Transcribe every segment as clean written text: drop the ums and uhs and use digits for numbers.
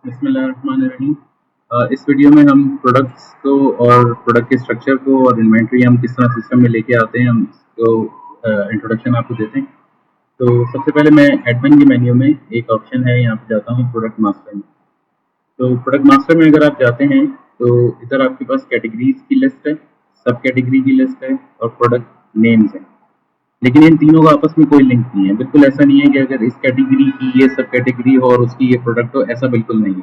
बिस्मिल्लाहिर्रहमानिर्रहीम। इस वीडियो में हम प्रोडक्ट्स को और प्रोडक्ट के स्ट्रक्चर को और इन्वेंट्री हम किस तरह सिस्टम में लेके आते हैं हम इसको इंट्रोडक्शन आपको देते हैं। तो सबसे पहले मैं एडमिन के मेन्यू में एक ऑप्शन है, यहाँ पे जाता हूँ प्रोडक्ट मास्टर में। तो प्रोडक्ट मास्टर में अगर आप जाते हैं तो इधर आपके पास कैटेगरीज की लिस्ट है, सब कैटेगरी की लिस्ट है और प्रोडक्ट नेम्स है। लेकिन इन तीनों का आपस में कोई लिंक नहीं है। बिल्कुल ऐसा नहीं है कि अगर इस कैटेगरी की ये सब कैटेगरी हो और उसकी ये प्रोडक्ट हो, ऐसा बिल्कुल नहीं है।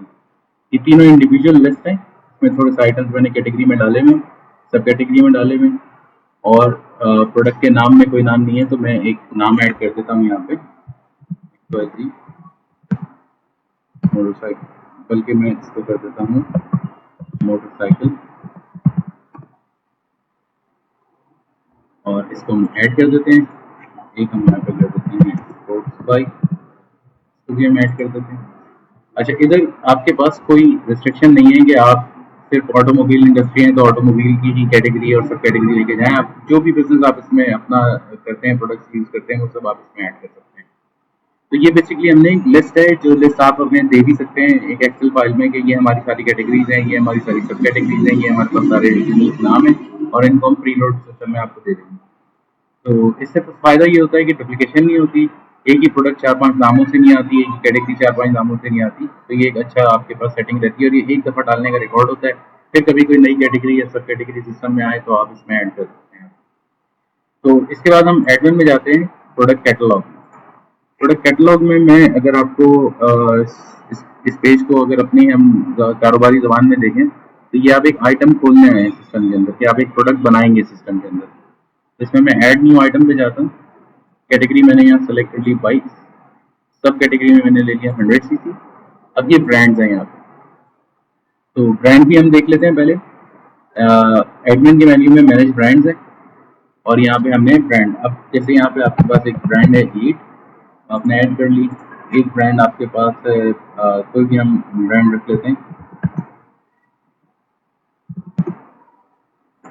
ये तीनों इंडिविजुअल लिस्ट हैं। इसमें थोड़े से आइटम्स मैंने कैटेगरी में डाले हुए, सब कैटेगरी में डाले हुए, और प्रोडक्ट के नाम में कोई नाम नहीं है तो मैं एक नाम ऐड कर देता हूँ यहाँ पे, मोटरसाइकिल, बल्कि मैं इसको कर देता हूँ मोटरसाइकिल, और इसको हम ऐड कर देते हैं। एक हम यहाँ पे कर देते हैं स्पोर्ट्स बाइक, इसको भी हम ऐड कर देते हैं। अच्छा, इधर आपके पास कोई रिस्ट्रिक्शन नहीं है कि आप सिर्फ ऑटोमोबाइल इंडस्ट्री है तो ऑटोमोबाइल की ही कैटेगरी और सब कैटेगरी लेके जाएं। आप जो भी बिजनेस आप इसमें अपना करते हैं, प्रोडक्ट्स यूज करते हैं, वो सब आप इसमें ऐड कर सकते हैं। तो ये बेसिकली हमने एक लिस्ट है, जो लिस्ट आप हमें दे भी सकते हैं एक एक्सेल फाइल में कि ये हमारी सारी कैटेगरीज हैं, ये हमारी सारी सब कैटेगरीज हैं, ये हमारे पास सारे यूनिक नाम है, और इनको हम प्री लोड सिस्टम में आपको दे देंगे। तो इससे फायदा ये होता है कि डुप्लीकेशन नहीं होती, एक ही प्रोडक्ट 4-5 नामों से नहीं आती, एक ही कैटेगरी 4-5 नामों से नहीं आती। तो ये एक अच्छा आपके पास सेटिंग रहती है और ये एक दफ़ा डालने का रिकॉर्ड होता है। फिर कभी कोई नई कैटेगरी या सब कैटेगरी सिस्टम में आए तो आप इसमें ऐड कर सकते हैं। तो इसके बाद हम एडमिन में जाते हैं प्रोडक्ट कैटलॉग। प्रोडक्ट कैटलॉग में मैं अगर आपको इस पेज को अगर अपनी हम कारोबारी जबान में देखें तो ये आप एक आइटम खोलने आए हैं सिस्टम के अंदर, कि आप एक प्रोडक्ट बनाएंगे सिस्टम के अंदर। इसमें मैं ऐड न्यू आइटम पे जाता हूँ। कैटेगरी मैंने यहाँ सेलेक्ट कर ली बाइक्स, सब कैटेगरी में मैंने ले लिया 100 सीसी। अब ये ब्रांड्स हैं यहाँ पे, तो ब्रांड भी हम देख लेते हैं पहले। एडमिन के मेन्यू में मैनेज ब्रांड्स है और यहाँ पे हमने ब्रांड, अब जैसे यहाँ पे आपके पास एक ब्रांड है ईट, आपने ऐड कर ली। एक ब्रांड आपके पास कोई भी हम ब्रांड रख लेते हैं,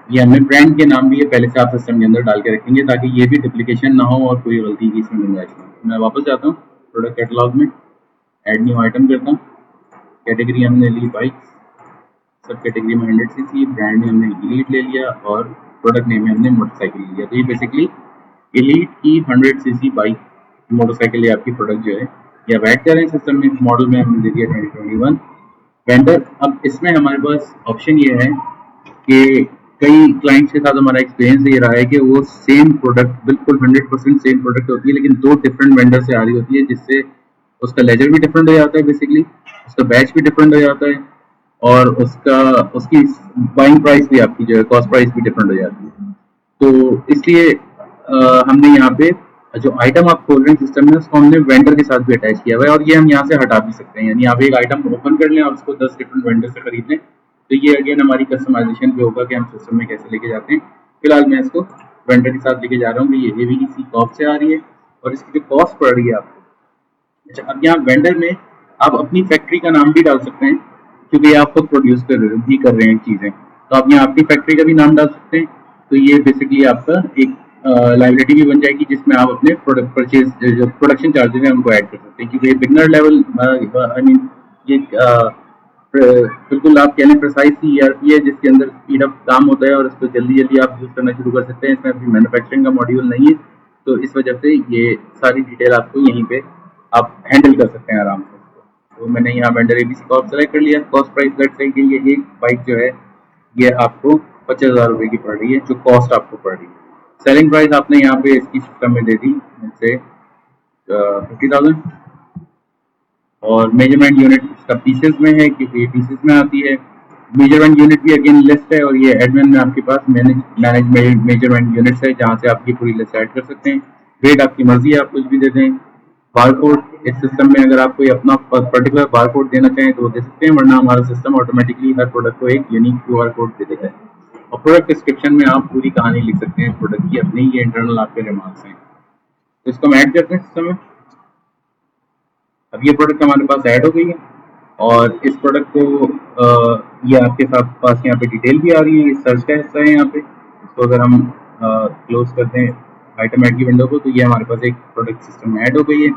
ये हमने ब्रांड के नाम भी ये पहले से आप सिस्टम के अंदर डाल के रखेंगे ताकि ये भी डुप्लीकेशन ना हो और कोई गलती की इसमें गुंजाइश ना हो। मैं वापस जाता हूँ प्रोडक्ट कैटलॉग में, ऐड न्यू आइटम करता हूँ। कैटेगरी हमने ली बाइक्स, सब कैटेगरी में 100 सीसी, ब्रांड में हमने एलीट ले लिया और प्रोडक्ट नेम में हमने मोटरसाइकिल ले लिया। तो ये बेसिकली एलीट की 100 सीसी बाइक मोटरसाइकिल ये आपकी प्रोडक्ट जो है ये आप ऐड करें सिस्टम में। मॉडल में हमने दे दिया 2021 वेंडर। अब इसमें हमारे पास ऑप्शन ये है कि कई क्लाइंट्स के साथ हमारा एक्सपीरियंस ये रहा है कि वो सेम प्रोडक्ट, बिल्कुल 100% सेम प्रोडक्ट होती है, लेकिन दो डिफरेंट वेंडर से आ रही होती है, जिससे उसका लेजर भी डिफरेंट हो जाता है, बेसिकली उसका बैच भी डिफरेंट हो जाता है, और उसकी बाइंग प्राइस भी, आपकी जो है कॉस्ट प्राइस भी डिफरेंट हो जाती है। तो इसलिए हमने यहाँ पे जो आइटम आप खोल रहे हैं सिस्टम में उसको हमने वेंडर के साथ भी अटैच किया हुआ है, और ये हम यहाँ से हटा भी सकते हैं। यानी आप एक आइटम ओपन कर लें और उसको 10 डिफरेंट वेंडर से खरीद लें, तो ये अगेन हमारी कस्टमाइजेशन पे होगा कि हम सिस्टम में कैसे लेके जाते हैं। फिलहाल मैं इसको वेंडर के साथ लेके जा रहा हूँ कि ये एवीसी कॉप से आ रही है और इसकी जो कॉस्ट पड़ रही है आपको। अच्छा, अब यहाँ वेंडर में आप अपनी फैक्ट्री का नाम भी डाल सकते हैं, क्योंकि आप खुद प्रोड्यूस कर रहे हैं चीज़ें, तो आप यहाँ अपनी फैक्ट्री का भी नाम डाल सकते हैं। तो ये बेसिकली आपका एक लाइबिलिटी भी बन जाएगी, जिसमें आप अपने प्रोडक्ट परचेज जो प्रोडक्शन चार्जेस हैं उनको ऐड कर सकते हैं, क्योंकि बिगनर लेवल आई मीन ये बिल्कुल आप कह लें प्रिसाइज सी ईआरपी है, जिसके अंदर स्पीड अप काम होता है और इसको जल्दी जल्दी आप यूज करना शुरू कर सकते हैं। इसमें अभी मैन्युफैक्चरिंग का मॉड्यूल नहीं है, तो इस वजह से ये सारी डिटेल आपको यहीं पे आप हैंडल कर सकते हैं आराम से। तो मैंने यहाँ वेंडर एबीसी कॉप सेलेक्ट कर लिया। कॉस्ट प्राइस लेट से कि ये एक बाइक जो है ये आपको 50,000 रुपये की पड़ रही है, जो कॉस्ट आपको पड़ रही है। सेलिंग प्राइस आपने यहाँ पे इसकी सिस्टम में दे दी जैसे 50,000, और मेजरमेंट यूनिट इसका पीसेस में है क्योंकि ये पीसेस में आती है। मेजरमेंट यूनिट भी अगेन लिस्ट है, और ये एडमिन में आपके पास मैनेज मेजरमेंट यूनिट्स है, जहाँ से आप ये पूरी लिस्ट ऐड कर सकते हैं। रेट आपकी मर्जी है, आप कुछ भी दे दें। बारकोड, इस सिस्टम में अगर आप कोई अपना पर्टिकुलर बारकोड देना चाहें तो वो दे सकते हैं, वरना हमारा सिस्टम ऑटोमेटिकली हर प्रोडक्ट को एक यूनिक क्यूआर कोड दे देता है। और प्रोडक्ट डिस्क्रिप्शन में आप पूरी कहानी लिख सकते हैं प्रोडक्ट की, अपनी ये इंटरनल आपके रिमार्क्स हैं। तो इसको हम ऐड करते हैं सिस्टम में। अब ये प्रोडक्ट हमारे पास ऐड हो गई है, और इस प्रोडक्ट को ये आपके साथ पास यहाँ पे डिटेल भी आ रही है, ये सर्च का हिस्सा है यहाँ पे। इसको अगर हम क्लोज करते हैं आइटम ऐड की विंडो को, तो ये हमारे पास एक प्रोडक्ट सिस्टम में ऐड हो गई है।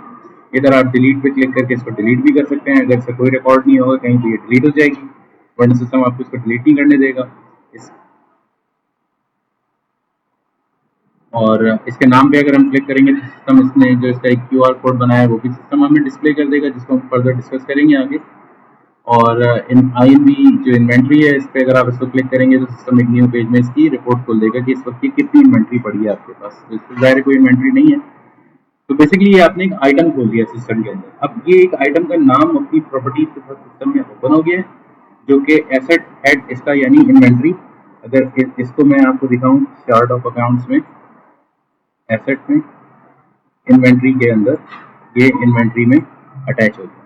इधर आप डिलीट पे क्लिक करके इसको डिलीट भी कर सकते हैं। अगर इसका कोई रिकॉर्ड नहीं होगा कहीं तो ये डिलीट हो जाएगी, वरना सिस्टम आपको इसको डिलीट नहीं करने देगा। और इसके नाम पे अगर हम क्लिक करेंगे तो सिस्टम इसने जो इसका एक क्यूआर कोड बनाया है वो भी सिस्टम हमें डिस्प्ले कर देगा, जिसको हम फर्दर डिस्कस करेंगे आगे। और इन INV जो इन्वेंट्री है इस पर अगर आप इसको क्लिक करेंगे तो सिस्टम एक न्यू पेज में इसकी रिपोर्ट खोल देगा कि इस वक्त की कितनी इन्वेंट्री पड़ी है आपके पास। तो इसमें ज़ाहिर कोई इन्वेंट्री नहीं है। तो बेसिकली ये आपने एक आइटम खोल दिया सिस्टम के अंदर। अब ये एक आइटम का नाम अपनी प्रॉपर्टीज के साथ सिस्टम में ओपन हो गया है, जो कि एसेट हेड इसका यानी इन्वेंट्री। अगर इसको मैं आपको दिखाऊं चार्ट ऑफ अकाउंट्स में, एसेट में, इन्वेंट्री के अंदर, ये इन्वेंट्री में अटैच होता है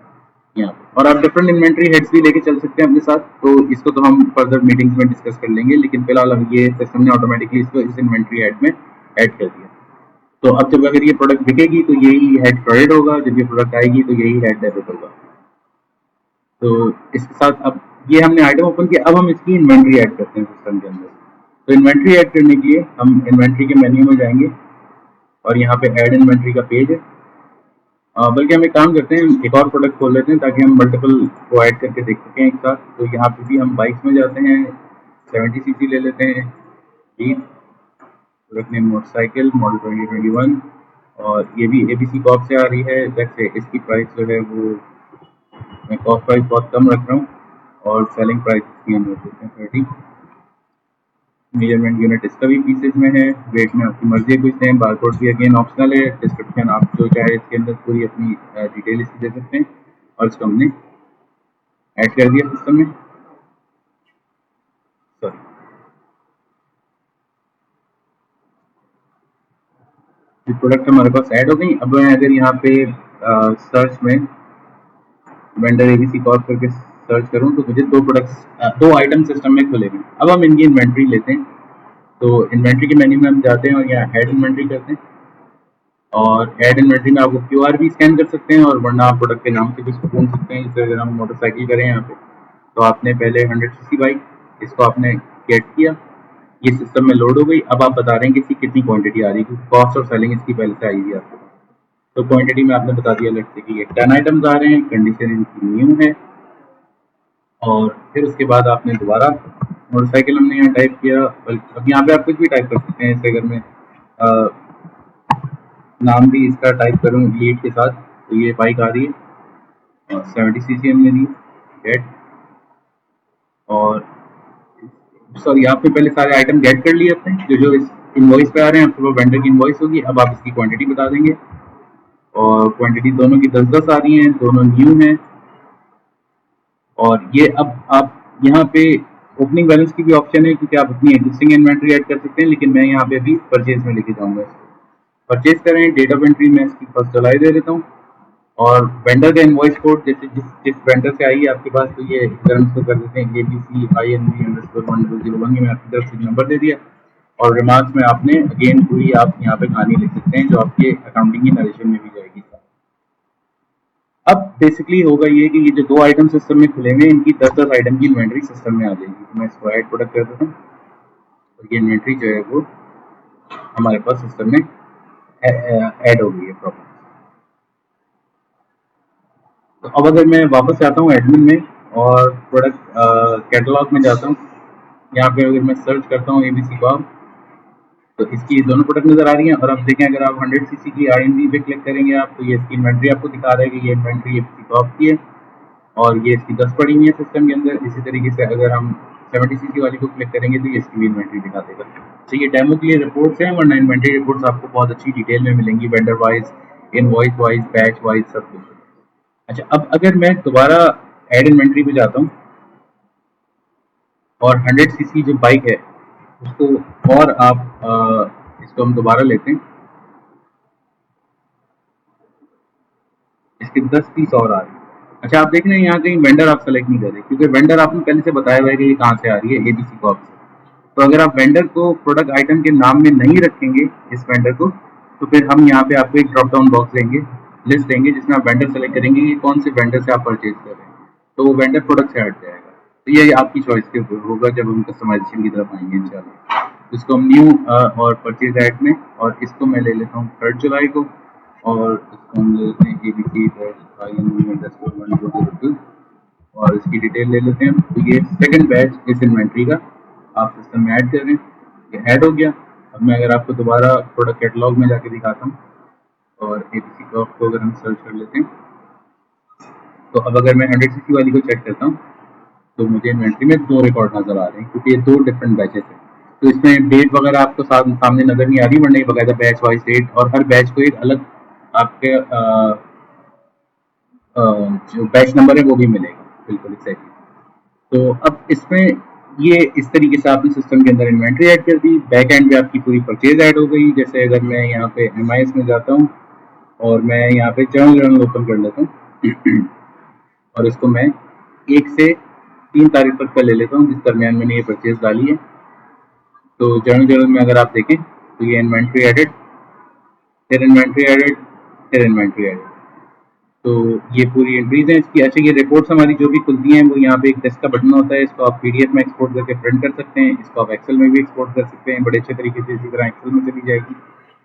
यहाँ पे। और आप डिफरेंट इन्वेंट्री हेड्स भी लेके चल सकते हैं अपने साथ, तो इसको तो हम फर्दर मीटिंग्स में डिस्कस कर लेंगे, लेकिन फिलहाल हम ये सिस्टम ने ऑटोमेटिकली इसको इस इन्वेंट्री हेड में ऐड कर दिया। तो अब जब अगर ये प्रोडक्ट बिकेगी तो यही हेड क्रेडिट होगा, जब ये प्रोडक्ट आएगी तो यही हेड डेबिट होगा। तो इसके साथ अब ये हमने आइटम ओपन किया, अब हम इसकी इन्वेंट्री ऐड करते हैं सिस्टम के अंदर। तो इन्वेंट्री ऐड करने के लिए हम इन्वेंट्री के मेन्यू में जाएंगे और यहाँ पे ऐड इन्वेंट्री का पेज है। बल्कि हम एक काम करते हैं, हम एक और प्रोडक्ट खोल लेते हैं ताकि हम मल्टीपल को ऐड करके देख सकें एक साथ। तो यहाँ पे भी हम बाइक्स में जाते हैं, 70cc ले लेते हैं, प्रोडक्ट नेम मोटरसाइकिल मॉडल 2021, और ये भी ABC कॉप से आ रही है। जैसे इसकी प्राइस जो है वो मैं कॉस्ट प्राइस बहुत कम रख रहा हूँ और सेलिंग प्राइस इसकी हम रख देते हैं 30। मेजरमेंट यूनिट इसका भी पीसेज में है, वेट में आपकी मर्जी है कुछ दें, बारकोड भी अगेन ऑप्शनल है, डिस्क्रिप्शन आप जो चाहे इसके अंदर पूरी अपनी डिटेल इसकी दे सकते हैं। और इसको हमने ऐड कर दिया सिस्टम में। सॉरी, प्रोडक्ट हमारे पास ऐड हो गई। अब मैं अगर यहाँ पे सर्च में वेंडर ABC कॉर्प करके सर्च करूँ तो मुझे दो आइटम सिस्टम में खुलेंगे। अब हम इनकी इन्वेंट्री लेते हैं। तो इन्वेंट्री के मेन्यू में हम जाते हैं और यहाँ ऐड इन्वेंट्री करते हैं, और ऐड इन्वेंट्री में आपको QR भी स्कैन कर सकते हैं, और वरना आप प्रोडक्ट के नाम से भी इसको ढूंढ सकते हैं। जैसे अगर हम मोटरसाइकिल करें यहाँ पे, तो आपने पहले 100cc बाइक, इसको आपने गेट किया, ये सिस्टम में लोड हो गई। अब आप बता रहे हैं कि इसकी कितनी क्वांटिटी आ रही है, क्योंकि कॉस्ट और सेलिंग इसकी पहले से आई हुई है आपको। तो क्वांटिटी में आपने बता दिया लेट्स से कि ये 10 आइटम्स आ रहे हैं, कंडीशन इनकी न्यू है। और फिर उसके बाद आपने दोबारा मोटरसाइकिल हमने यहाँ टाइप किया। अब यहाँ पे आप कुछ भी टाइप कर सकते हैं। जैसे अगर मैं नाम भी इसका टाइप करूँ लीड के साथ, तो ये बाइक आ रही है 70cc हमने दी गेट। और सॉरी, आपने पहले सारे आइटम गेट कर लिए अपने, जो इस इनवॉइस पे आ रहे हैं, आपके पास वेंडर की इनवॉइस होगी। अब आप इसकी क्वांटिटी बता देंगे, और क्वांटिटी दोनों की 10-10 आ रही हैं, दोनों न्यू हैं। और ये अब आप यहाँ पे ओपनिंग बैलेंस की भी ऑप्शन है, क्योंकि आप अपनी एग्जिस्टिंग इन्वेंट्री ऐड कर सकते हैं, लेकिन मैं यहाँ पे अभी परचेज में लेके जाऊँगा। परचेज करें, डेट ऑफ एंट्री में इसकी फर्स्ट जुलाई दे देता हूँ, और वेंडर का इनवॉइस कोड जैसे जिस वेंडर से आई है आपके पास, तो ये अगर हम इसको कर देते हैं ABC INV_1001, ये मैं आपकी तरफ से नंबर दे दिया। और रिमार्क्स में आपने अगेन पूरी आप यहाँ पे कहानी लिख सकते हैं, जो आपके अकाउंटिंग की नरेशन में भी जाएगी। अब बेसिकली होगा ये कि ये जो दो आइटम सिस्टम में खुलेंगे, इनकी 10-10 आइटम की इन्वेंट्री सिस्टम में आ जाएगी। तो मैं इसको ऐड प्रोडक्ट कर देता हूँ, और ये इन्वेंट्री जो है वो हमारे पास सिस्टम में ऐड हो गई है प्रॉपर। तो अब अगर मैं वापस जाता हूँ एडमिन में और प्रोडक्ट कैटलॉग में जाता हूँ, यहाँ पे अगर मैं सर्च करता हूँ ABC कॉर्प, तो इसकी दोनों प्रोडक्ट नज़र आ रही हैं। और अब देखें, अगर आप 100cc की INV पे क्लिक करेंगे आप, तो ये इसकी इन्वेंट्री आपको दिखा रहा है कि ये इन्वेंट्री ABC कॉर्प की है, और ये इसकी 10 पड़ी हुई है सिस्टम के अंदर। इसी तरीके से अगर हम 70cc वाली को क्लिक करेंगे तो ये इसकी भी इन्वेंट्री दिखा देगा। तो ये डेमो के लिए रिपोर्ट्स हैं, वरना इन्वेंट्री रिपोर्ट्स आपको बहुत अच्छी डिटेल में मिलेंगी, vendor wise, invoice wise, batch wise, सब कुछ। अच्छा, अब अगर मैं दोबारा ऐड इन्वेंट्री पे जाता हूँ और 100cc जो बाइक है उसको, और आप इसको हम दोबारा लेते हैं, इसके 10 पीस और आ रही है। अच्छा, आप देख रहे हैं यहाँ कहीं वेंडर आप सेलेक्ट नहीं कर रहे, क्योंकि वेंडर आपने पहले से बताया हुआ है कि ये कहाँ से आ रही है, ABC कॉर्प से। तो अगर आप वेंडर को प्रोडक्ट आइटम के नाम में नहीं रखेंगे इस वेंडर को, तो फिर हम यहाँ पे आपको एक ड्रॉप डाउन बॉक्स देंगे, लिस्ट देंगे, जिसमें आप वेंडर सेलेक्ट करेंगे कि कौन से वेंडर से आप परचेज कर रहे हैं, तो वो वेंडर प्रोडक्ट से हट जाएगा। तो ये आपकी चॉइस के ऊपर होगा जब हम कस्टमाइजेशन की तरफ आएंगे इंशाल्लाह। इसको हम न्यू और परचेज ऐड में, और इसको मैं ले लेता हूँ 3 जुलाई को, और इसको हम ले लेते हैं ABC-IN_102 और इसकी डिटेल ले लेते हैं। तो ये सेकंड बैच इस इन्वेंट्री का आप सिस्टम में ऐड कर रहे हैं, ये ऐड हो गया। अब मैं अगर आपको दोबारा प्रोडक्ट कैटलॉग में जाके दिखाता हूँ और ABC कॉप को अगर हम सर्च कर लेते हैं, तो अब अगर मैं 100cc वाली को चेक करता हूँ तो मुझे इन्वेंट्री में 2 रिकॉर्ड नज़र आ रहे हैं, क्योंकि ये 2 डिफरेंट बैचेस हैं। तो इसमें डेट वगैरह आपको सामने नज़र नहीं आ रही, वरना बकायदा बैच वाइज डेट और हर बैच को एक अलग आपके जो बैच नंबर है वो भी मिलेगा, बिल्कुल एग्जैक्टली। तो अब इसमें ये इस तरीके से आपने सिस्टम के अंदर इन्वेंट्री ऐड कर दी, बैक एंड पे आपकी पूरी परचेज ऐड हो गई। जैसे अगर मैं यहाँ पे MIS में जाता हूँ और मैं यहाँ पे जर्नल ओपन कर लेता हूँ और इसको मैं 1 से 3 तारीख तक का ले लेता हूँ, जिस दरमियान मैंने ये परचेज डाली है। तो जर्नल में अगर आप देखें तो ये इन्वेंट्री एडेड, फिर इन्वेंट्री एडेड, फिर इन्वेंट्री एडेड। तो ये पूरी एंट्रीज हैं इसकी। अच्छा, ये रिपोर्ट्स हमारी जो भी खुलती हैं वो यहाँ पे एक टेस्ट का बटन होता है, इसको आप PDF में एक्सपोर्ट करके प्रिंट कर सकते हैं, इसको आप एक्सेल में भी एक्सपोर्ट कर सकते हैं बड़े अच्छे तरीके से। इसी तरह एक्सेल में चली जाएगी,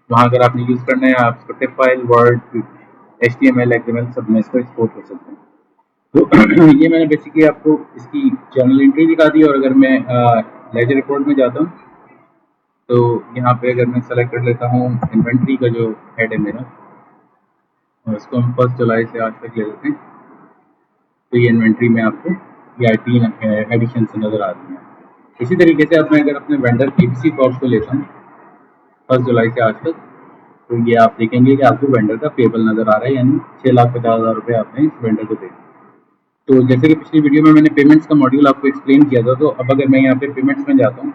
वहाँ अगर आपने यूज़ करना है आप इसको tip file, word, HTML, XML सब में इसको एक्सपोर्ट कर सकते हैं। तो ये मैंने बेसिकली आपको इसकी जर्नल एंट्री दिखा दी। और अगर मैं लेजर रिपोर्ट में जाता हूँ तो यहाँ पे अगर मैं सेलेक्ट कर लेता हूँ इन्वेंट्री का जो हेड है मेरा, और इसको हम 1 जुलाई से आज तक ले लेते हैं, तो ये इन्वेंट्री में आपको ये 3 एडिशन से नज़र आती हैं। इसी तरीके से अब मैं अगर अपने वेंडर ABC कॉर्प को लेता हूँ 1 जुलाई से आज तक, तो ये आप देखेंगे कि आपको वेंडर का पेबल नज़र आ रहा है, यानी 6,50,000 रुपये आपने इस वेंडर को दे। तो जैसे कि पिछली वीडियो में मैंने पेमेंट्स का मॉड्यूल आपको एक्सप्लेन किया था, तो अब अगर मैं यहाँ पे पेमेंट्स में जाता हूँ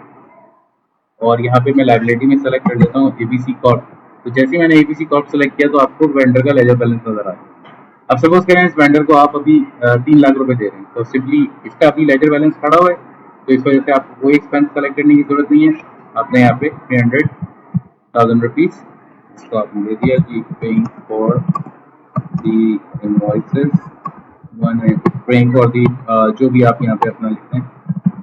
और यहाँ पे मैं लाइबिलिटी में सेलेक्ट कर लेता हूँ ABC कॉर्प, तो जैसे मैंने ABC कॉर्प सेलेक्ट किया तो आपको वेंडर का लेजर बैलेंस नज़र आ रहा है। अब सपोज करें इस वेंडर को आप अभी 3 लाख रुपए दे रहे हैं, तो सिंपली इसका अभी लेजर बैलेंस खड़ा हुआ है, तो इस वजह से आपको कोई एक्सपेंस कलेक्ट करने की जरूरत नहीं है। आपने यहाँ पे 300,000 रुपीज़ इसको आपने दे दिया कि paying for the invoices paying for the जो भी आप यहाँ पे अपना लिखते हैं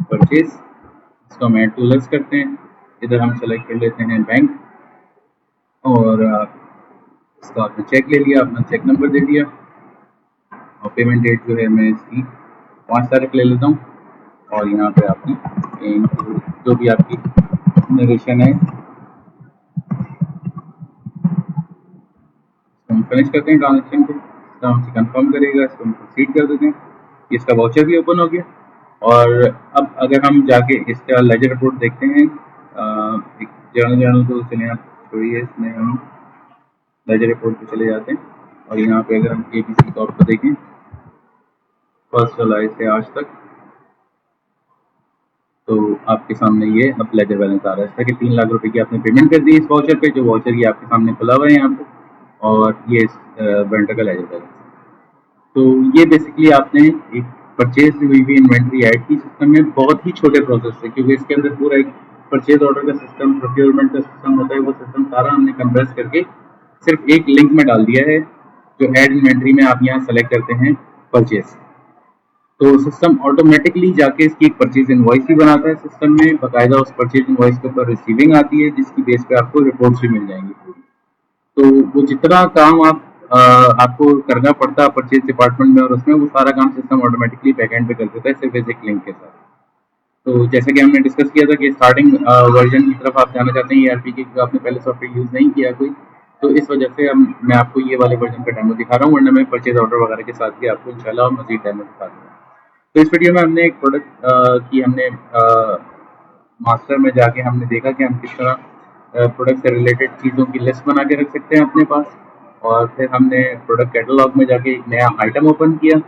परचेज, इसको हम ऐड टू लेस करते हैं। इधर हम सेलेक्ट कर लेते हैं बैंक और इसका आपने चेक ले लिया, अपना चेक नंबर दे दिया और पेमेंट डेट जो है मैं इसकी 5 तारीख ले लेता हूँ। और यहाँ पे आपकी जो भी आपकी नरेशन है हम फिनिश करते हैं ट्रांजेक्शन को, इसका हमसे कंफर्म करेगा, इसको हम प्रोसीड कर देते हैं। इसका वाउचर भी ओपन हो गया। और अब अगर हम जाके इसका लेजर रिपोर्ट देखते हैं, एक जर्नल को चले आप छोड़िए, इसमें हम लेजर रिपोर्ट पे चले जाते हैं और यहाँ पे अगर हम ABC कॉर्प को देखें 1 जुलाई से आज तक, तो आपके सामने ये अब लेजर बैलेंस आ रहा है इसका कि 3 लाख रुपए की आपने पेमेंट कर दी इस वाउचर पे, जो वाउचर ये आपके सामने खुला हुआ है यहाँ पे, और ये इस वेंडर का लेजर बैलेंस। तो ये बेसिकली आपने एक परचेज हुई हुई इन्वेंट्री ऐड की सिस्टम में, बहुत ही छोटे प्रोसेस से, क्योंकि इसके अंदर पूरा एक परचेज ऑर्डर का सिस्टम, प्रोक्योरमेंट का सिस्टम होता है, वो सिस्टम सारा हमने कंप्रेस करके सिर्फ एक लिंक में डाल दिया है, जो ऐड इन्वेंट्री में आप यहाँ सेलेक्ट करते हैं परचेज, तो सिस्टम ऑटोमेटिकली जाके इसकी एक परचेज इनवॉइस भी बनाता है सिस्टम में, बाकायदा उस परचेज इनवॉइस के ऊपर रिसीविंग आती है, जिसकी बेस पे आपको रिपोर्ट्स भी मिल जाएंगी पूरी। तो वो जितना काम आपको करना पड़ता है परचेज डिपार्टमेंट में और उसमें, वो सारा काम सिस्टम ऑटोमेटिकली बैकएंड पे कर देता है सिर्फ एक लिंक के साथ। तो जैसे कि हमने डिस्कस किया था कि स्टार्टिंग वर्जन की तरफ आप जाना चाहते हैं ERP की, आपने पहले सॉफ्टवेयर यूज़ नहीं किया कोई, तो इस वजह से मैं आपको ये वाले वर्जन का डेमो दिखा रहा हूँ, वरना मैं परचेज ऑर्डर वगैरह के साथ भी आपको इंशाल्लाह मज़ीद डेमो दिखा दूँगा। तो इस वीडियो में हमने एक प्रोडक्ट की हमने मास्टर में जाके हमने देखा कि हम किस तरह प्रोडक्ट से रिलेटेड चीज़ों की लिस्ट बना के रख सकते हैं अपने पास, और फिर हमने प्रोडक्ट कैटलॉग में जाके एक नया आइटम ओपन किया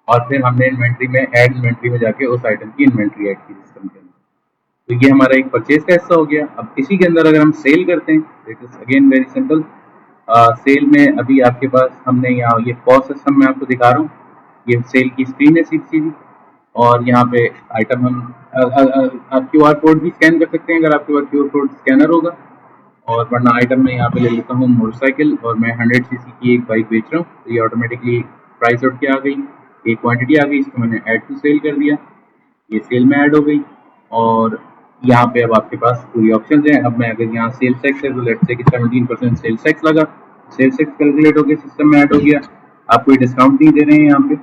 और फिर हमने इन्वेंट्री में ऐड इन्वेंट्री में जाके उस आइटम की इन्वेंट्री ऐड की सिस्टम के अंदर। तो ये हमारा एक परचेज का हिस्सा हो गया। अब इसी के अंदर अगर हम सेल करते हैं, it is again very simple. Sale में अभी आपके पास हमने यहाँ ये पॉज सिस्टम में आपको दिखा रहा हूँ, ये सेल की स्क्रीन है सीधी सीधी, और यहाँ पे आइटम हम आप QR कोड भी स्कैन कर सकते हैं अगर आपके पास QR कोड स्कैनर होगा, और वरना आइटम में यहाँ पे ले लेता हूँ मोटरसाइकिल, और मैं 100cc की एक बाइक बेच रहा हूँ, तो ये ऑटोमेटिकली प्राइस उठ के आ गई, एक क्वांटिटी आ गई, इसको मैंने ऐड टू सेल कर दिया, ये सेल में ऐड हो गई। और यहाँ पे अब आपके पास पूरी ऑप्शन हैं। अब मैं अगर यहाँ सेल्स टैक्स है तो लेट्स से कि 17% सेल्स टैक्स लगा, सेल्स टैक्स कैलकुलेट हो गया, सिस्टम में ऐड हो गया। आप कोई डिस्काउंट नहीं दे रहे हैं यहाँ पे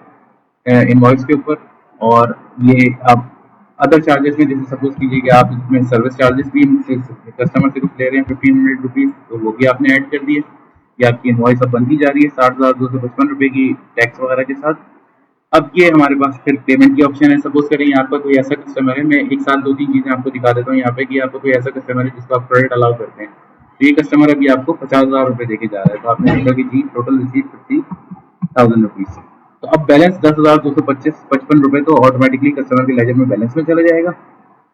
इनवॉइस के ऊपर। और ये आप अदर चार्जेस में जैसे सपोज कीजिए कि आप इसमें सर्विस चार्जेस भी कस्टमर से कुछ ले रहे हैं 1500 रुपीज़, तो वो भी आपने ऐड कर दिए। ये आपकी इनवॉइस अब बनती जा रही है 60,255 रुपये की टैक्स वगैरह के साथ। अब ये हमारे पास फिर पेमेंट की ऑप्शन है। सपोज करें यहाँ पर कोई ऐसा कस्टमर है, मैं एक साथ 2-3 चीज़ें आपको दिखा देता हूँ यहाँ पे कि आपको कोई ऐसा कस्टमर है जिसको आप क्रेडिट अलाउ करते हैं। तो ये कस्टमर अभी आपको 50,000 रुपये देके जा रहा है, तो आपने देखा कि जी टोटल रिसीव 50,000 रुपीज़। तो अब बैलेंस 10,255 रुपये तो ऑटोमेटिकली कस्टमर के लेजर में बैलेंस में चला जाएगा।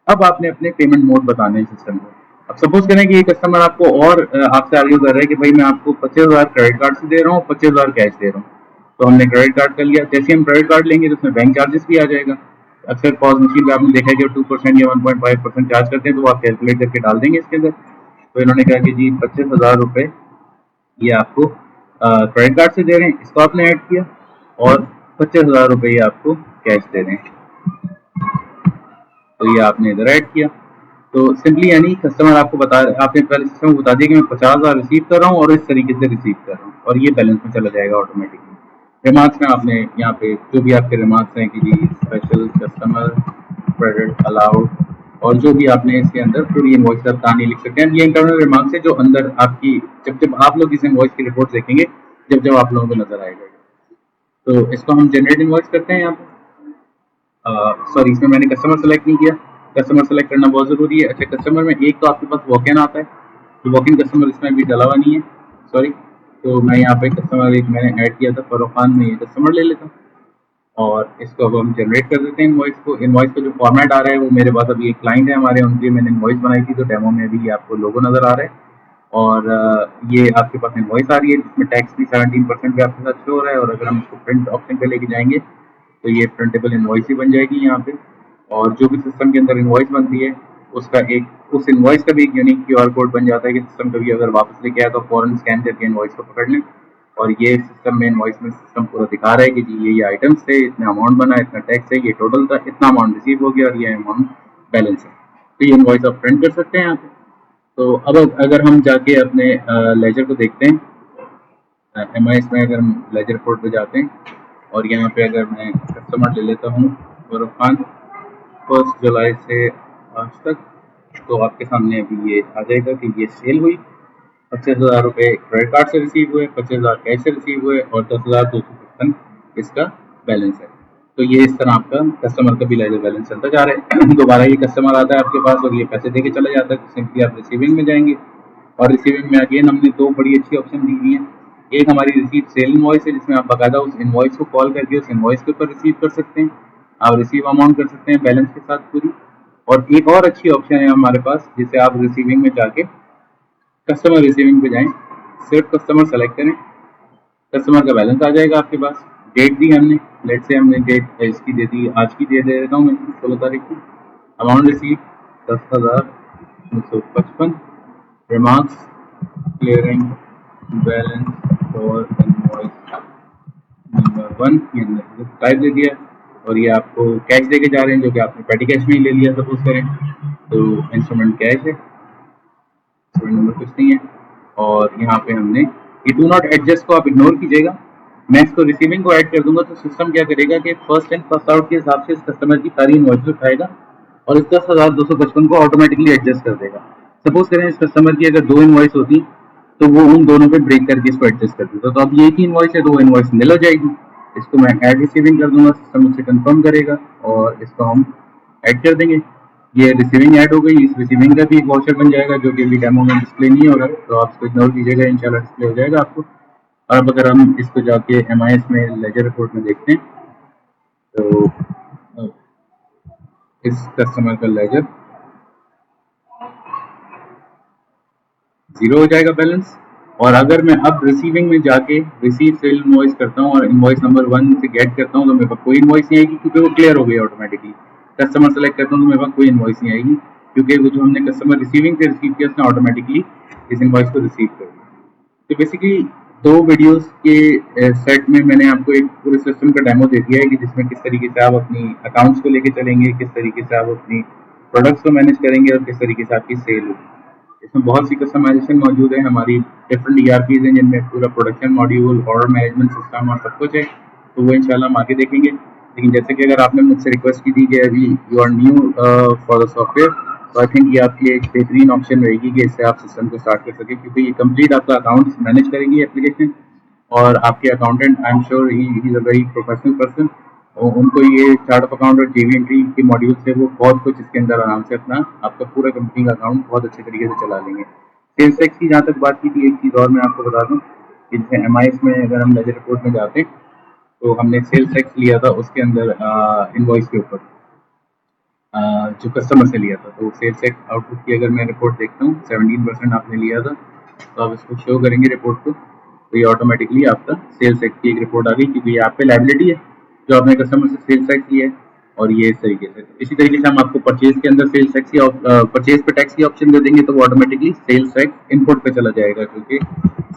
अब आपने अपने पेमेंट मोड बताने हैं सिस्टम को। अब सपोज करें कि ये कस्टमर आपको और आपसे आर्ग्यू कर रहा है कि भाई मैं आपको 25,000 क्रेडिट कार्ड से दे रहा हूँ, 25,000 कैश दे रहा हूँ। तो हमने क्रेडिट कार्ड कर लिया। जैसे हम क्रेडिट कार्ड लेंगे तो उसमें बैंक चार्जेस भी आ जाएगा। अक्सर पॉज मशीन पे आपने देखा है कि 2% या 1.5% चार्ज करते हैं, तो वो आप कैलकुलेट करके डाल देंगे इसके अंदर। तो इन्होंने कहा कि जी 25,000 रुपये ये आपको क्रेडिट कार्ड से दे रहे हैं, इसको आपने ऐड किया, और 25,000 रुपये ये आपको कैश दे रहे हैं, तो ये आपने इधर ऐड किया। तो सिंपली यानी कस्टमर आपको आपने पहले सिस्टम को बता दिया कि मैं 50,000 रिसीव कर रहा हूँ और इस तरीके से रिसीव कर रहा हूँ, और ये बैलेंस में चला जाएगा ऑटोमेटिकली। रिमार्क्स में आपने यहाँ पे जो भी आपके रिमार्क्स हैं कि जी स्पेशल कस्टमर क्रेडिट अलाउड, और जो भी आपने इसके अंदर पूरी इनवॉइस का कहानी लिख सकते हैं। ये इंटरनल रिमार्क्स है जो अंदर आपकी जब जब आप लोग इस इनवॉइस की रिपोर्ट देखेंगे, जब जब आप लोगों को नजर आएगा। तो इसको हम जनरेट इनवॉइस करते हैं यहाँ पे। सॉरी, इसमें मैंने कस्टमर सेलेक्ट नहीं किया। कस्टमर सेलेक्ट करना बहुत ज़रूरी है। अच्छा, कस्टमर में एक तो आपके पास वॉक इन आता है, तो वॉक इन कस्टमर इसमें अभी डला हुआ नहीं है, सॉरी। तो मैं यहाँ पे कस्टमर एक मैंने ऐड किया था फरोख खान में, ये कस्टमर ले लेता हूँ और इसको अब हम जनरेट कर देते हैं इनवॉइस को। इनवॉइस का जो फॉर्मेट आ रहा है वो मेरे पास अभी एक क्लाइंट है हमारे, उनकी मैंने इनवॉइस बनाई थी, तो डेमो में भी आपको लोगो नज़र आ रहा है। और ये आपके पास इनवॉइस आ रही है जिसमें टैक्स भी 17% पे आपके साथ शो हो रहा है। और अगर हम इसको प्रिंट ऑप्शन पे लेके जाएंगे तो ये प्रिंटेबल इनवॉइस ही बन जाएगी यहाँ पे। और जो भी सिस्टम के अंदर इनवॉइस बनती है उसका उस इनवॉइस का भी एक यूनिक क्यूआर कोड बन जाता है कि सिस्टम कभी अगर वापस लेके आया तो फौरन स्कैन करके इनवॉइस को पकड़ लें। और ये सिस्टम में इनवॉइस में सिस्टम पूरा दिखा रहा है कि जी ये आइटम्स थे, इतना अमाउंट बना, इतना टैक्स है, ये टोटल था, इतना अमाउंट रिसीव हो गया और ये अमाउंट बैलेंस है। तो ये इनवॉइस आप प्रिंट कर सकते हैं यहाँ पे। तो अब अगर हम जाके अपने लेजर को देखते हैं, एमआईएस में अगर हम लेजर रिपोर्ट पे जाते हैं और यहाँ पे अगर मैं कस्टमर ले लेता हूँ फरोख खान 1 जुलाई से आज तक, तो आपके सामने अभी ये आ जाएगा कि ये सेल हुई, 25,000 रुपये क्रेडिट कार्ड से रिसीव हुए, 25,000 कैश से रिसीव हुए और 10,255 इसका बैलेंस है। तो ये इस तरह आपका कस्टमर का भी लेजर बैलेंस चलता जा रहा है। दोबारा ये कस्टमर आता है आपके पास और ये पैसे देके चला जाता है, तो सिंपली आप रिसीविंग में जाएंगे और रिसीविंग में अगेन हमने 2 बड़ी अच्छी ऑप्शन दी हुई हैं। एक हमारी रिसीव सेल इनवॉइस है जिसमें आप बाकायदा उस इनवॉइस को कॉल करके उस इनवॉइस के ऊपर रिसीव कर सकते हैं, आप रिसीव अमाउंट कर सकते हैं बैलेंस के साथ पूरी। और एक और अच्छी ऑप्शन है हमारे पास जिसे आप रिसीविंग में जाके कस्टमर रिसीविंग पे जाएं, सिर्फ कस्टमर सेलेक्ट करें, कस्टमर का बैलेंस आ जाएगा आपके पास। डेट दी हमने, लेट से हमने डेट इसकी दे दी, आज की दे देता हूँ मैं 16 तारीख की। Amount receive 10,255, remarks clearing balance for invoice number 1 के अंदर टाइप दे दिया और ये आपको कैश देके जा रहे हैं जो कि आपने पेटी कैश में ही ले लिया सपोज करें, तो इंस्ट्रूमेंट कैश है, इंस्ट्रूमेंट नंबर कुछ नहीं है। और यहाँ पे हमने ये डू नॉट एडजस्ट को आप इग्नोर कीजिएगा, मैं इसको रिसीविंग को ऐड कर दूंगा तो सिस्टम क्या करेगा कि फर्स्ट इन फर्स्ट आउट के हिसाब से इस कस्टमर की सारी इनवॉइस उठाएगा और इस 10,255 को ऑटोमेटिकली एडजस्ट कर देगा। सपोज करें इस कस्टमर की अगर 2 इनवॉइस होती तो वो उन दोनों पे ब्रेक करके इसको एडजस्ट कर देता। तो अब ये एक ही इनवॉइस है तो वो इनवॉइस निल हो जाएगी। इसको मैं ऐड रिसीविंग कर दूंगा, सिस्टम मुझसे कंफर्म करेगा और इसको हम ऐड कर देंगे। ये रिसीविंग ऐड हो गई, इस रिसीविंग का भी एक वाउचर बन जाएगा जो कि अभी डेमो में डिस्प्ले नहीं हो रहा है, तो आप इसको इग्नोर कीजिएगा, इंशाल्लाह डिस्प्ले हो जाएगा आपको। और अब अगर हम इसको जाके एमआईएस में लेजर रिपोर्ट में देखते हैं तो इस कस्टमर का लेजर 0 हो जाएगा बैलेंस। और अगर मैं अब रिसीविंग में जाके रिसीव सेल इनवॉइस करता हूँ और इनवॉइस नंबर 1 से गेट करता हूँ तो मेरे पास कोई इनवॉइस नहीं आएगी क्योंकि वो क्लियर हो गई ऑटोमेटिकली। कस्टमर सेलेक्ट करता हूँ तो मेरे पास कोई इनवॉइस नहीं आएगी क्योंकि वो जो हमने कस्टमर रिसीविंग से रिसीव किया उसने ऑटोमेटिकली इस इनवॉइस को रिसीव कर दिया। तो बेसिकली 2 वीडियोस के सेट में मैंने आपको एक पूरे सिस्टम का डेमो दे दिया है कि जिसमें किस तरीके से आप अपनी अकाउंट्स को लेके चलेंगे, किस तरीके से आप अपनी प्रोडक्ट्स को मैनेज करेंगे और किस तरीके से आपकी सेल होगी। इसमें बहुत सी कस्टमाइजेशन मौजूद है, हमारी डिफरेंट ERPs हैं जिनमें पूरा production module, order management system और सब कुछ है, तो वो इंशाल्लाह हम आगे देखेंगे। लेकिन जैसे कि अगर आपने मुझसे रिक्वेस्ट की थी कि अभी you are new for the software, तो आई थिंक ये आपकी एक बेहतरीन ऑप्शन रहेगी कि इससे आप सिस्टम को स्टार्ट कर सकें, क्योंकि ये कंप्लीट आपका अकाउंट मैनेज करेगी एप्लीकेशन। और आपके accountant, I am sure he is a very professional person, उनको ये चार्ट ऑफ अकाउंट और जेवी एंट्री के मॉड्यूल से वो बहुत कुछ इसके अंदर आराम से अपना आपका पूरा कंपनी का अकाउंट बहुत अच्छे तरीके से चला लेंगे। सेल्स टैक्स की जहाँ तक बात की थी, एक चीज़ और मैं आपको बता दूँ कि जैसे MIS में अगर हम लेजर रिपोर्ट में जाते हैं, तो हमने सेल्स टैक्स लिया था उसके अंदर इनवॉइस के ऊपर, जो कस्टमर से लिया था। तो सेल्स टैक्स आउटपुट की अगर मैं रिपोर्ट देखता हूँ, 17% आपने लिया था, तो आप इसको शो करेंगे रिपोर्ट को, तो ये ऑटोमेटिकली आपका सेल्स टैक्स की एक रिपोर्ट आ गई, क्योंकि ये आप पे लायबिलिटी है जो आपने कस्टमर से सेल्स टैक्स लिया है। और ये इस तरीके से, इसी तरीके से हम आपको परचेज के अंदर सेल्स टैक्स की परचेज पे टैक्स की ऑप्शन दे देंगे, तो वो ऑटोमेटिकली सेल्स टैक्स इनपुट पे चला जाएगा, क्योंकि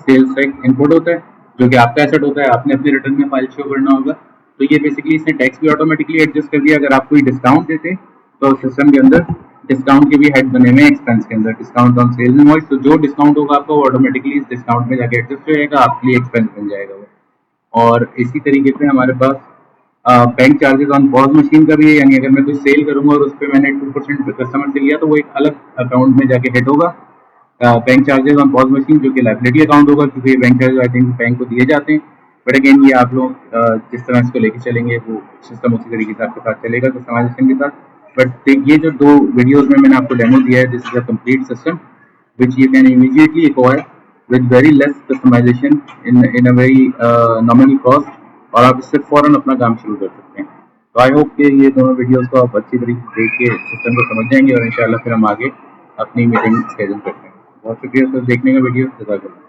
सेल्स टैक्स इनपुट होता है जो कि आपका एसेट होता है, आपने अपने रिटर्न में फाइल शो करना होगा। तो ये बेसिकली इसने टैक्स भी ऑटोमेटिकली एडजस्ट कर दिया। अगर आप कोई डिस्काउंट देते तो सिस्टम के अंदर डिस्काउंट के भी हेड बने हुए एक्सपेंस के अंदर, डिस्काउंट ऑन सेल्स इनवॉइस, तो जो डिस्काउंट होगा आपका वो ऑटोमेटिकली इस डिस्काउंट में जाके एडजस्ट हो जाएगा, आपके लिए एक्सपेंस बन जाएगा वो। और इसी तरीके से हमारे पास bank charges on POS machine का भी है, यानी अगर मैं कोई सेल करूंगा और उस पर मैंने 2% कस्टमर से लिया, तो वो एक अलग अकाउंट में जाके हिट होगा, bank charges on POS machine, जो कि लाइबिलिटी अकाउंट होगा, क्योंकि bank charges I think bank को दिए जाते हैं। बट अगेन ये आप लोग जिस तरह इसको लेके चलेंगे वो सिस्टम उसी तरीके से आपके साथ चलेगा कस्टमाइजेशन के साथ। बट ये जो 2 वीडियोस में मैंने आपको डेमो दिया है, this is a complete system which you can immediately acquire with very less customization in a very nominal cost, और आप इससे फौरन अपना काम शुरू कर सकते हैं। तो आई होप कि ये दोनों वीडियोस को आप अच्छी तरीके से देख के सिस्टम को समझ जाएंगे, और इंशाल्लाह फिर हम आगे अपनी मीटिंग शेड्यूल करते हैं। बहुत शुक्रिया सर देखने का वीडियो। जज़ाकल्लाह।